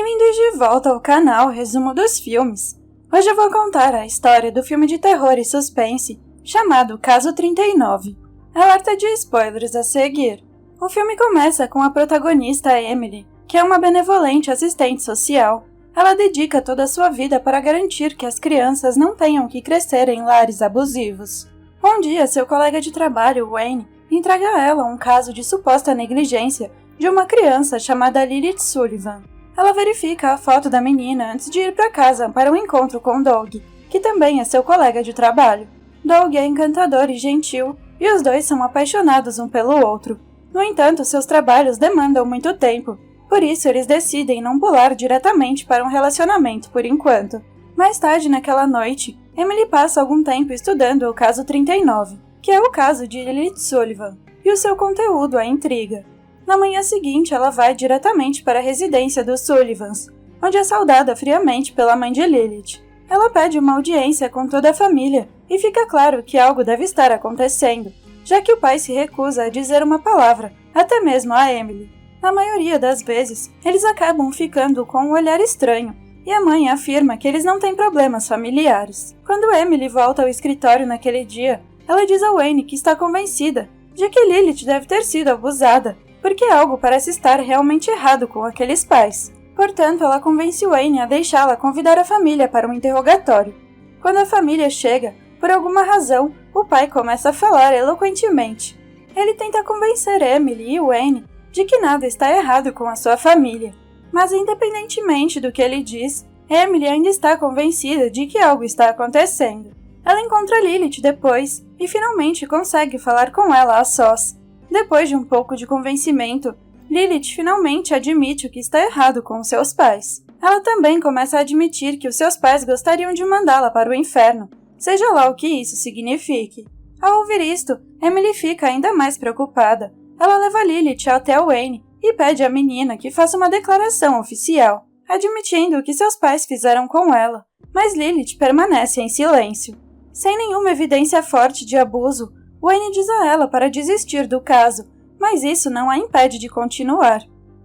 Bem-vindos de volta ao canal Resumo dos Filmes. Hoje eu vou contar a história do filme de terror e suspense chamado Caso 39. Alerta de spoilers a seguir. O filme começa com a protagonista Emily, que é uma benevolente assistente social. Ela dedica toda a sua vida para garantir que as crianças não tenham que crescer em lares abusivos. Um dia, seu colega de trabalho, Wayne, entrega a ela um caso de suposta negligência de uma criança chamada Lilith Sullivan. Ela verifica a foto da menina antes de ir para casa para um encontro com Doug, que também é seu colega de trabalho. Doug é encantador e gentil, e os dois são apaixonados um pelo outro. No entanto, seus trabalhos demandam muito tempo, por isso eles decidem não pular diretamente para um relacionamento por enquanto. Mais tarde naquela noite, Emily passa algum tempo estudando o caso 39, que é o caso de Lilith Sullivan, e o seu conteúdo a intriga. Na manhã seguinte, ela vai diretamente para a residência dos Sullivans, onde é saudada friamente pela mãe de Lilith. Ela pede uma audiência com toda a família e fica claro que algo deve estar acontecendo, já que o pai se recusa a dizer uma palavra, até mesmo a Emily. Na maioria das vezes, eles acabam ficando com um olhar estranho, e a mãe afirma que eles não têm problemas familiares. Quando Emily volta ao escritório naquele dia, ela diz a Wayne que está convencida de que Lilith deve ter sido abusada, porque algo parece estar realmente errado com aqueles pais. Portanto, ela convence Wayne a deixá-la convidar a família para um interrogatório. Quando a família chega, por alguma razão, o pai começa a falar eloquentemente. Ele tenta convencer Emily e Wayne de que nada está errado com a sua família. Mas independentemente do que ele diz, Emily ainda está convencida de que algo está acontecendo. Ela encontra Lilith depois e finalmente consegue falar com ela a sós. Depois de um pouco de convencimento, Lilith finalmente admite o que está errado com seus pais. Ela também começa a admitir que os seus pais gostariam de mandá-la para o inferno, seja lá o que isso signifique. Ao ouvir isto, Emily fica ainda mais preocupada. Ela leva Lilith até Wayne e pede à menina que faça uma declaração oficial, admitindo o que seus pais fizeram com ela, mas Lilith permanece em silêncio. Sem nenhuma evidência forte de abuso, Wayne diz a ela para desistir do caso, mas isso não a impede de continuar.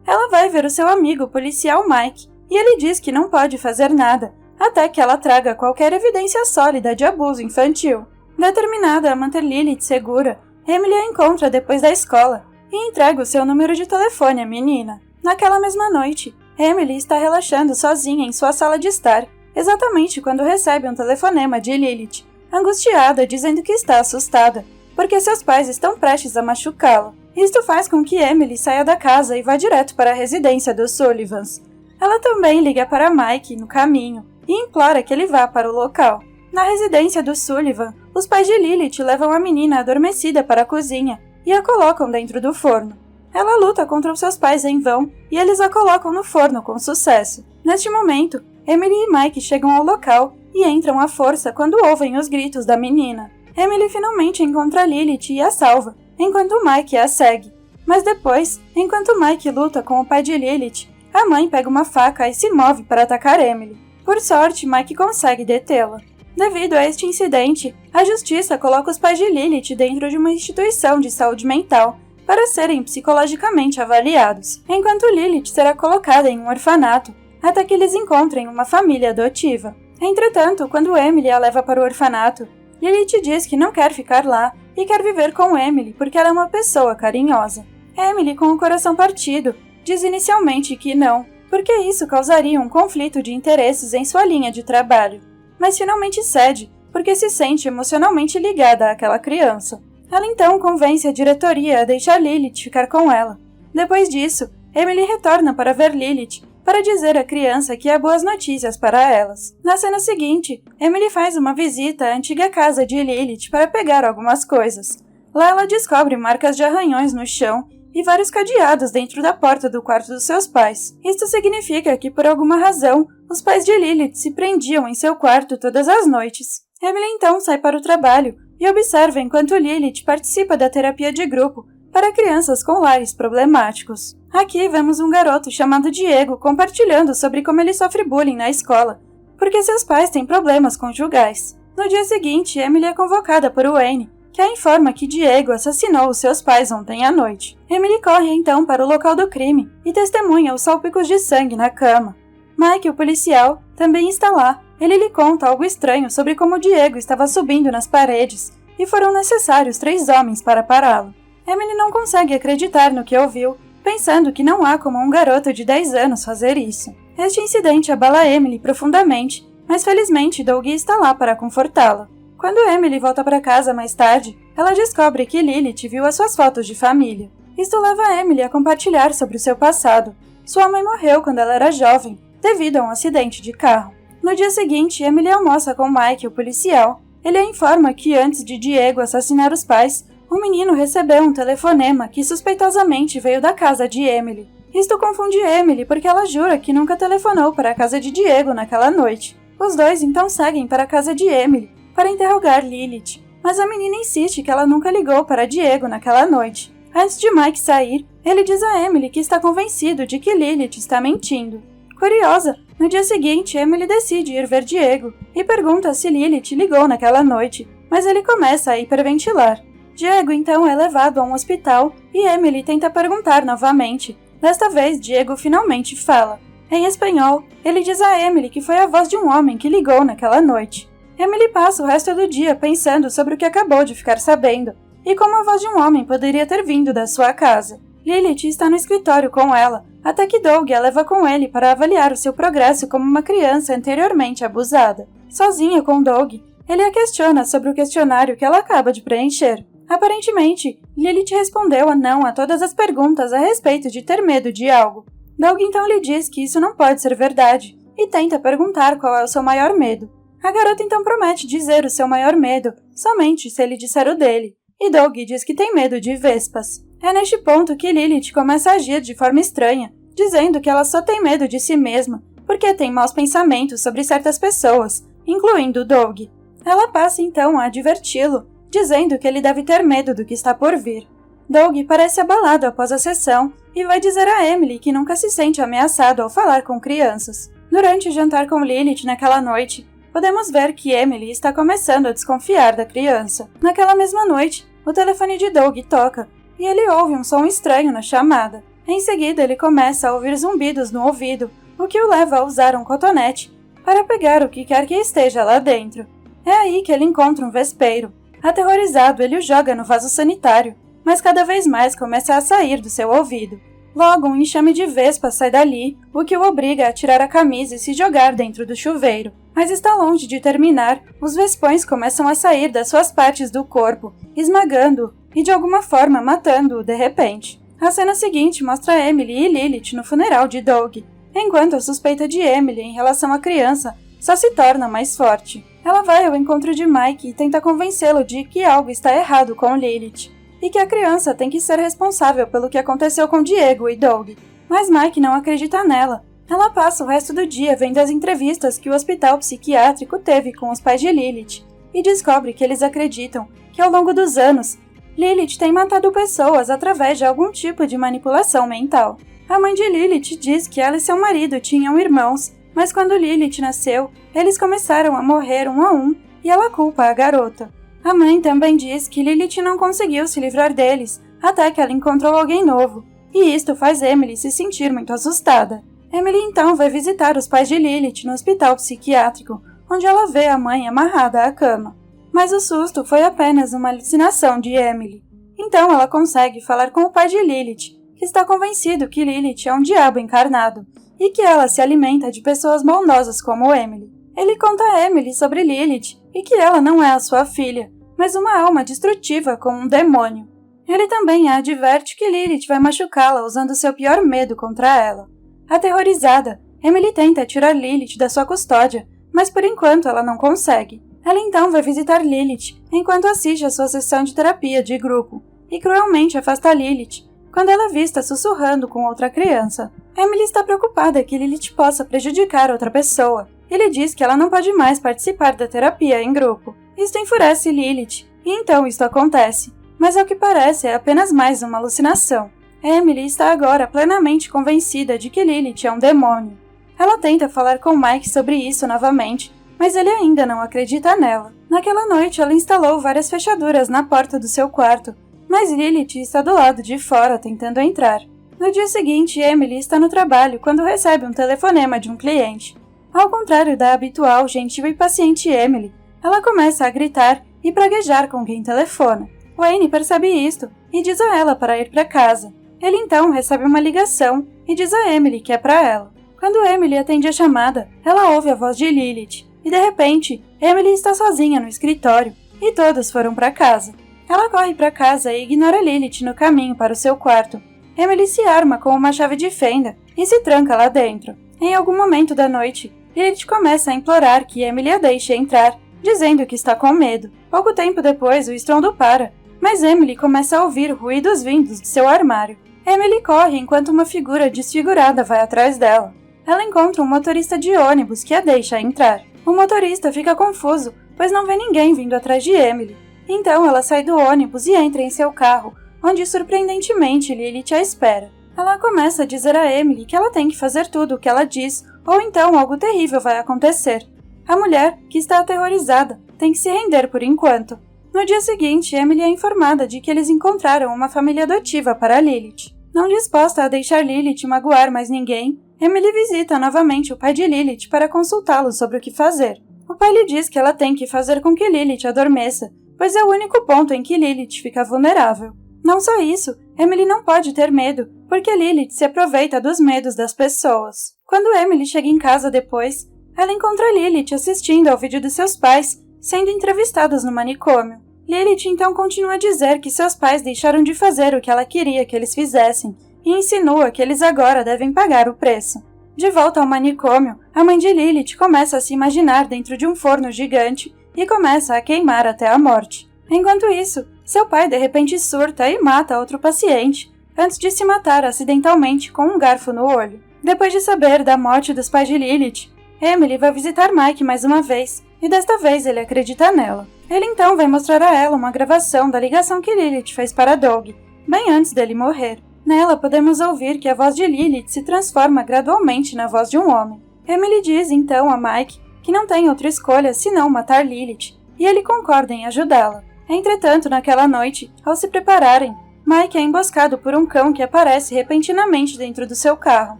Ela vai ver o seu amigo policial Mike, e ele diz que não pode fazer nada, até que ela traga qualquer evidência sólida de abuso infantil. Determinada a manter Lilith segura, Emily a encontra depois da escola, e entrega o seu número de telefone à menina. Naquela mesma noite, Emily está relaxando sozinha em sua sala de estar, exatamente quando recebe um telefonema de Lilith, angustiada dizendo que está assustada, porque seus pais estão prestes a machucá-la. Isto faz com que Emily saia da casa e vá direto para a residência dos Sullivans. Ela também liga para Mike no caminho e implora que ele vá para o local. Na residência dos Sullivan, os pais de Lilith levam a menina adormecida para a cozinha e a colocam dentro do forno. Ela luta contra os seus pais em vão e eles a colocam no forno com sucesso. Neste momento, Emily e Mike chegam ao local e entram à força quando ouvem os gritos da menina. Emily finalmente encontra Lilith e a salva, enquanto Mike a segue. Mas depois, enquanto Mike luta com o pai de Lilith, a mãe pega uma faca e se move para atacar Emily. Por sorte, Mike consegue detê-la. Devido a este incidente, a justiça coloca os pais de Lilith dentro de uma instituição de saúde mental para serem psicologicamente avaliados, enquanto Lilith será colocada em um orfanato, até que eles encontrem uma família adotiva. Entretanto, quando Emily a leva para o orfanato, Lilith diz que não quer ficar lá e quer viver com Emily porque ela é uma pessoa carinhosa. Emily, com o coração partido, diz inicialmente que não, porque isso causaria um conflito de interesses em sua linha de trabalho, mas finalmente cede porque se sente emocionalmente ligada àquela criança. Ela então convence a diretoria a deixar Lilith ficar com ela. Depois disso, Emily retorna para ver Lilith para dizer à criança que há boas notícias para elas. Na cena seguinte, Emily faz uma visita à antiga casa de Lilith para pegar algumas coisas. Lá ela descobre marcas de arranhões no chão e vários cadeados dentro da porta do quarto dos seus pais. Isto significa que, por alguma razão, os pais de Lilith se prendiam em seu quarto todas as noites. Emily então sai para o trabalho e observa enquanto Lilith participa da terapia de grupo para crianças com lares problemáticos. Aqui vemos um garoto chamado Diego compartilhando sobre como ele sofre bullying na escola, porque seus pais têm problemas conjugais. No dia seguinte, Emily é convocada por Wayne, que a informa que Diego assassinou os seus pais ontem à noite. Emily corre então para o local do crime e testemunha os salpicos de sangue na cama. Mike, o policial, também está lá. Ele lhe conta algo estranho sobre como Diego estava subindo nas paredes e foram necessários 3 homens para pará-lo. Emily não consegue acreditar no que ouviu, pensando que não há como um garoto de 10 anos fazer isso. Este incidente abala Emily profundamente, mas felizmente Doug está lá para confortá-la. Quando Emily volta para casa mais tarde, ela descobre que Lilith viu as suas fotos de família. Isto leva Emily a compartilhar sobre o seu passado. Sua mãe morreu quando ela era jovem, devido a um acidente de carro. No dia seguinte, Emily almoça com Mike, o policial. Ele a informa que antes de Diego assassinar os pais, o menino recebeu um telefonema que suspeitosamente veio da casa de Emily. Isto confunde Emily porque ela jura que nunca telefonou para a casa de Diego naquela noite. Os dois então seguem para a casa de Emily para interrogar Lilith, mas a menina insiste que ela nunca ligou para Diego naquela noite. Antes de Mike sair, ele diz a Emily que está convencido de que Lilith está mentindo. Curiosa, no dia seguinte Emily decide ir ver Diego e pergunta se Lilith ligou naquela noite, mas ele começa a hiperventilar. Diego então é levado a um hospital e Emily tenta perguntar novamente. Desta vez, Diego finalmente fala. Em espanhol, ele diz a Emily que foi a voz de um homem que ligou naquela noite. Emily passa o resto do dia pensando sobre o que acabou de ficar sabendo e como a voz de um homem poderia ter vindo da sua casa. Lilith está no escritório com ela, até que Doug a leva com ele para avaliar o seu progresso como uma criança anteriormente abusada. Sozinha com Doug, ele a questiona sobre o questionário que ela acaba de preencher. Aparentemente, Lilith respondeu a não a todas as perguntas a respeito de ter medo de algo. Doug então lhe diz que isso não pode ser verdade, e tenta perguntar qual é o seu maior medo. A garota então promete dizer o seu maior medo, somente se ele disser o dele, e Doug diz que tem medo de vespas. É neste ponto que Lilith começa a agir de forma estranha, dizendo que ela só tem medo de si mesma, porque tem maus pensamentos sobre certas pessoas, incluindo Doug. Ela passa então a adverti-lo, dizendo que ele deve ter medo do que está por vir. Doug parece abalado após a sessão e vai dizer a Emily que nunca se sente ameaçado ao falar com crianças. Durante o jantar com Lilith naquela noite, podemos ver que Emily está começando a desconfiar da criança. Naquela mesma noite, o telefone de Doug toca e ele ouve um som estranho na chamada. Em seguida, ele começa a ouvir zumbidos no ouvido, o que o leva a usar um cotonete para pegar o que quer que esteja lá dentro. É aí que ele encontra um vespeiro. Aterrorizado, ele o joga no vaso sanitário, mas cada vez mais começa a sair do seu ouvido. Logo, um enxame de vespas sai dali, o que o obriga a tirar a camisa e se jogar dentro do chuveiro. Mas está longe de terminar, os vespões começam a sair das suas partes do corpo, esmagando-o e de alguma forma matando-o de repente. A cena seguinte mostra Emily e Lilith no funeral de Doug, enquanto a suspeita de Emily em relação à criança só se torna mais forte. Ela vai ao encontro de Mike e tenta convencê-lo de que algo está errado com Lilith, e que a criança tem que ser responsável pelo que aconteceu com Diego e Doug. Mas Mike não acredita nela. Ela passa o resto do dia vendo as entrevistas que o hospital psiquiátrico teve com os pais de Lilith, e descobre que eles acreditam que ao longo dos anos, Lilith tem matado pessoas através de algum tipo de manipulação mental. A mãe de Lilith diz que ela e seu marido tinham irmãos, mas quando Lilith nasceu, eles começaram a morrer um a um, e ela culpa a garota. A mãe também diz que Lilith não conseguiu se livrar deles, até que ela encontrou alguém novo, e isto faz Emily se sentir muito assustada. Emily então vai visitar os pais de Lilith no hospital psiquiátrico, onde ela vê a mãe amarrada à cama. Mas o susto foi apenas uma alucinação de Emily. Então ela consegue falar com o pai de Lilith, que está convencido que Lilith é um diabo encarnado, e que ela se alimenta de pessoas bondosas como Emily. Ele conta a Emily sobre Lilith e que ela não é a sua filha, mas uma alma destrutiva como um demônio. Ele também a adverte que Lilith vai machucá-la usando seu pior medo contra ela. Aterrorizada, Emily tenta tirar Lilith da sua custódia, mas por enquanto ela não consegue. Ela então vai visitar Lilith enquanto assiste a sua sessão de terapia de grupo, e cruelmente afasta Lilith quando ela é vista sussurrando com outra criança. Emily está preocupada que Lilith possa prejudicar outra pessoa. Ele diz que ela não pode mais participar da terapia em grupo. Isto enfurece Lilith, e então isto acontece. Mas ao que parece é apenas mais uma alucinação. Emily está agora plenamente convencida de que Lilith é um demônio. Ela tenta falar com Mike sobre isso novamente, mas ele ainda não acredita nela. Naquela noite ela instalou várias fechaduras na porta do seu quarto, mas Lilith está do lado de fora tentando entrar. No dia seguinte, Emily está no trabalho quando recebe um telefonema de um cliente. Ao contrário da habitual, gentil e paciente Emily, ela começa a gritar e praguejar com quem telefona. Wayne percebe isto e diz a ela para ir para casa. Ele então recebe uma ligação e diz a Emily que é para ela. Quando Emily atende a chamada, ela ouve a voz de Lilith e, de repente, Emily está sozinha no escritório e todos foram para casa. Ela corre para casa e ignora Lilith no caminho para o seu quarto. Emily se arma com uma chave de fenda e se tranca lá dentro. Em algum momento da noite, Lilith começa a implorar que Emily a deixe entrar, dizendo que está com medo. Pouco tempo depois, o estrondo para, mas Emily começa a ouvir ruídos vindos de seu armário. Emily corre enquanto uma figura desfigurada vai atrás dela. Ela encontra um motorista de ônibus que a deixa entrar. O motorista fica confuso, pois não vê ninguém vindo atrás de Emily. Então ela sai do ônibus e entra em seu carro, onde surpreendentemente Lilith a espera. Ela começa a dizer a Emily que ela tem que fazer tudo o que ela diz, ou então algo terrível vai acontecer. A mulher, que está aterrorizada, tem que se render por enquanto. No dia seguinte, Emily é informada de que eles encontraram uma família adotiva para Lilith. Não disposta a deixar Lilith magoar mais ninguém, Emily visita novamente o pai de Lilith para consultá-lo sobre o que fazer. O pai lhe diz que ela tem que fazer com que Lilith adormeça, pois é o único ponto em que Lilith fica vulnerável. Não só isso, Emily não pode ter medo, porque Lilith se aproveita dos medos das pessoas. Quando Emily chega em casa depois, ela encontra Lilith assistindo ao vídeo de seus pais sendo entrevistados no manicômio. Lilith então continua a dizer que seus pais deixaram de fazer o que ela queria que eles fizessem e insinua que eles agora devem pagar o preço. De volta ao manicômio, a mãe de Lilith começa a se imaginar dentro de um forno gigante e começa a queimar até a morte. Enquanto isso, seu pai de repente surta e mata outro paciente, antes de se matar acidentalmente com um garfo no olho. Depois de saber da morte dos pais de Lilith, Emily vai visitar Mike mais uma vez, e desta vez ele acredita nela. Ele então vai mostrar a ela uma gravação da ligação que Lilith fez para Doug, bem antes dele morrer. Nela podemos ouvir que a voz de Lilith se transforma gradualmente na voz de um homem. Emily diz então a Mike que não tem outra escolha senão matar Lilith, e ele concorda em ajudá-la. Entretanto, naquela noite, ao se prepararem, Mike é emboscado por um cão que aparece repentinamente dentro do seu carro.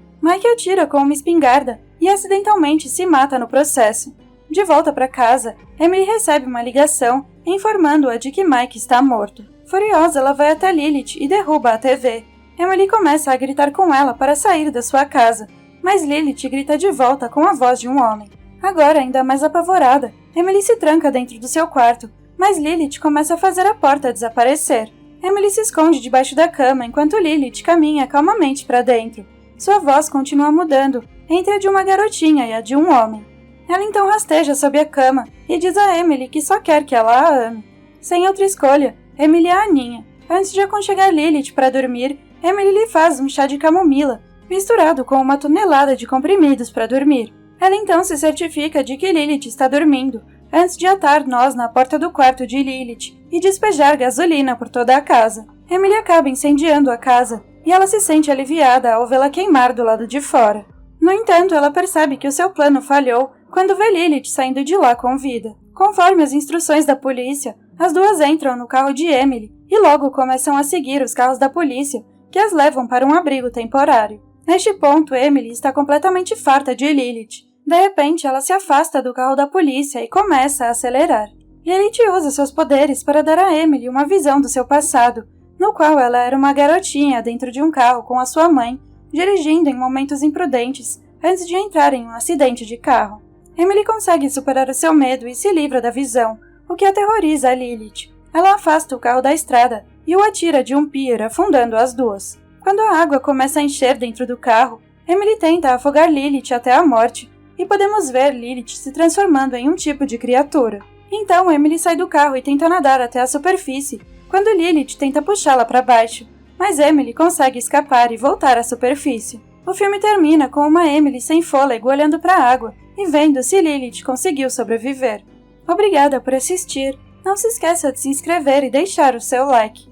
Mike atira com uma espingarda e acidentalmente se mata no processo. De volta para casa, Emily recebe uma ligação informando-a de que Mike está morto. Furiosa, ela vai até Lilith e derruba a TV. Emily começa a gritar com ela para sair da sua casa, mas Lilith grita de volta com a voz de um homem. Agora, ainda mais apavorada, Emily se tranca dentro do seu quarto, mas Lilith começa a fazer a porta desaparecer. Emily se esconde debaixo da cama enquanto Lilith caminha calmamente para dentro. Sua voz continua mudando, entre a de uma garotinha e a de um homem. Ela então rasteja sob a cama e diz a Emily que só quer que ela a ame. Sem outra escolha, Emily a aninha. Antes de aconchegar Lilith para dormir, Emily lhe faz um chá de camomila, misturado com uma tonelada de comprimidos para dormir. Ela então se certifica de que Lilith está dormindo, antes de atar nós na porta do quarto de Lilith e despejar gasolina por toda a casa. Emily acaba incendiando a casa e ela se sente aliviada ao vê-la queimar do lado de fora. No entanto, ela percebe que o seu plano falhou quando vê Lilith saindo de lá com vida. Conforme as instruções da polícia, as duas entram no carro de Emily e logo começam a seguir os carros da polícia, que as levam para um abrigo temporário. Neste ponto, Emily está completamente farta de Lilith. De repente, ela se afasta do carro da polícia e começa a acelerar. Lilith usa seus poderes para dar a Emily uma visão do seu passado, no qual ela era uma garotinha dentro de um carro com a sua mãe, dirigindo em momentos imprudentes antes de entrar em um acidente de carro. Emily consegue superar o seu medo e se livra da visão, o que aterroriza a Lilith. Ela afasta o carro da estrada e o atira de um pier, afundando as duas. Quando a água começa a encher dentro do carro, Emily tenta afogar Lilith até a morte, e podemos ver Lilith se transformando em um tipo de criatura. Então Emily sai do carro e tenta nadar até a superfície, quando Lilith tenta puxá-la para baixo, mas Emily consegue escapar e voltar à superfície. O filme termina com uma Emily sem fôlego olhando para a água e vendo se Lilith conseguiu sobreviver. Obrigada por assistir. Não se esqueça de se inscrever e deixar o seu like.